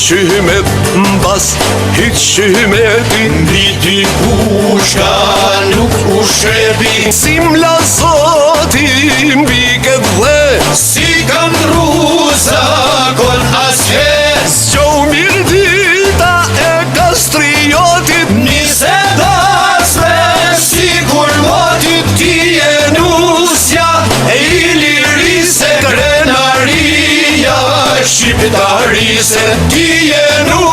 qymet mbas hiq qymetin Mbriti pushka nuk u shrebi Si mla zoti mbi këtë dhe Si kam druza kon asher Zgjoh mirë dita e kastriotit Nise dasme si kur motit Ti e nusja e ilirise Krenaria shqiptarise Ti e nusja